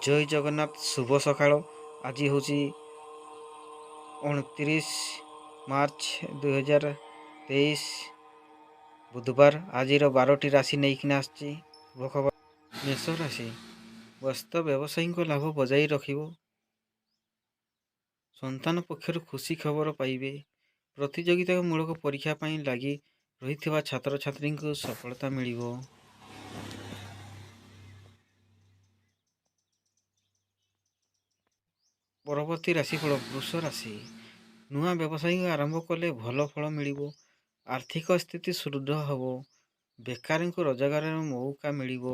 जय जगन्नाथ शुभ सकाळ। आज हूँ 29 मार्च 2023 बुधवार। आज 12टी राशि नहीं आसी। मेष राशि व्यस्त व्यवसायी लाभ बजाई रखिब। संतान पक्षर खुशी खबर पाइबे। प्रतियोगितामूलक परीक्षा पर लगी रही छात्र छात्री को सफलता मिलिब। परवर्ती राशिफल वृष राशि नुआ व्यवसाय आरंभ कले भल फल मिलिब। आर्थिक स्थिति सुदृढ़ हब। बेकारी को रोजगार मौका मिलिब।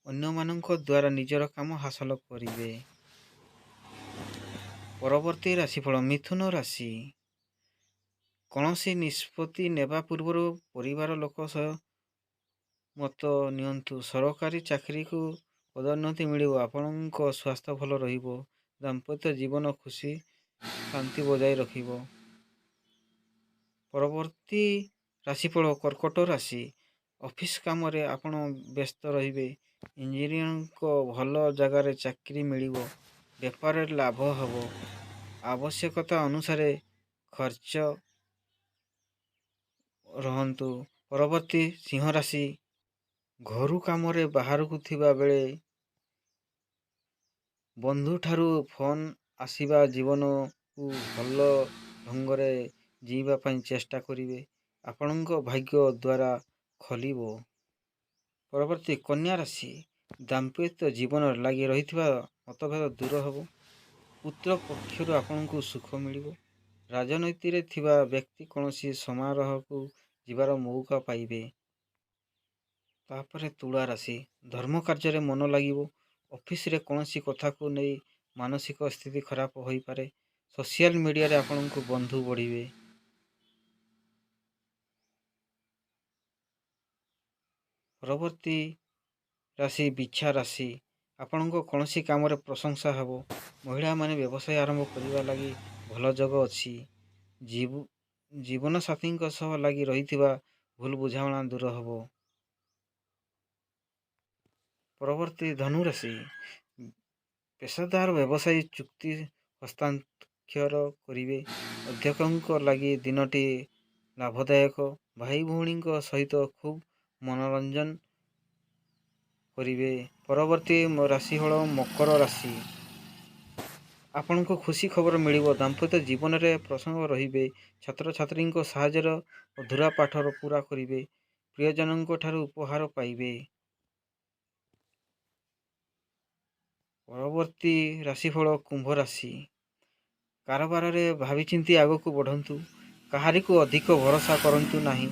अन्य मानक द्वारा निजर काम हासिल करिवे। परवर्ती राशिफल मिथुन राशि कौनसी निष्पत्ति नेबा पूर्व परिवार लोक सह मत नियंतु। सरकारी चाकरी को पदोन्नति मिलिब। आपणक स्वास्थ्य भल रहिबो। दाम्पत्य जीवन खुशी शांति बजाय रखिब। परवर्ती राशिफल कर्कट राशि ऑफिस काम रे आपण व्यस्त रहिबे। इंजीनियर भल जगार चाकरी मिलिब। व्यापार लाभ हब। आवश्यकता अनुसार खर्च रहंतु। परवर्ती सिंह राशि घरु काम रे बाहर को थिबा बेले बंधु ठारू फोन आसीबा जीवन को भल ढंगरे जीवा पाई चेष्टा करिवे। आपणक भाग्य द्वारा खलिब। परवर्ती कन्या राशि दाम्पत्य जीवन लगी रही मतभेद दूर हब। पुत्र पक्षर आपको सुख मिलिब। राजनीति रे थिबा व्यक्ति कौनसी समारोह को जीवार मौका पाइबे। तापरे तुला राशि धर्म कार्य मन लगिब। ऑफिस रे कौनसी कथा को नहीं मानसिक स्थिति खराब होई पारे। सोशल मीडिया रे आपन को बंधु बढ़िबे। परवर्ती राशि बिच्छा राशि आपण को कौनसी काम रे प्रशंसा हब। महिला माने व्यवसाय आरंभ करने लगी भल जग अच्छी। जीवन साथी सह लगी रही भूल बुझाणा दूर हब। परवर्ती धनु राशि पेशादार व्यवसायी चुक्ति हस्ताक्षर करिवे। अध्यक्षों लगी दिनटी लाभदायक। भाई भौणी सहित खूब मनोरंजन करिवे। परवर्ती राशिफल मकर राशि आपण को खुशी खबर मिलिब। दाम्पत्य जीवन में प्रसंग रहिबे। छात्र छात्री साहाय्यर अधूरा पाठर पूरा करिवे। प्रियजनों ठारू उपहार पाइबे। परवर्ती राशिफल कुंभ राशि कारोबार रे भाविचिंती आग को बढ़ंतु। कहारी को अधिक भरोसा करंतु नाही।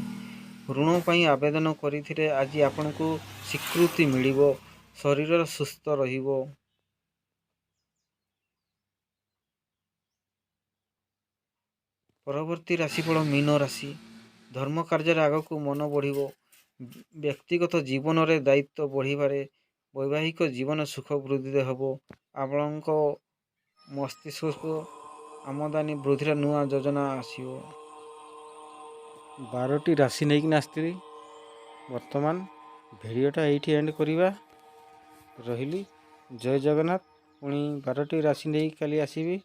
ऋण पाई आवेदन करिथिरे आज आपण को स्वीकृति मिलिबो। शरीर सुस्थ रहिबो। परवर्ती राशिफल मीन राशि धर्म कार्य आग को मन बढ़िबो। व्यक्तिगत जीवन रे दायित्व बढ़िबारे वैवाहिक जीवन सुख वृद्धि हब। आपणक मस्तिष्क को आमदानी वृद्धि नुआ योजना आसीबो। 12टी राशि नहीं आसती। वर्तमान भिडियोटा एठी एंड करिबा। रहिली जय जगन्नाथ। पुणी 12टी राशि नहीं काली आसीबी।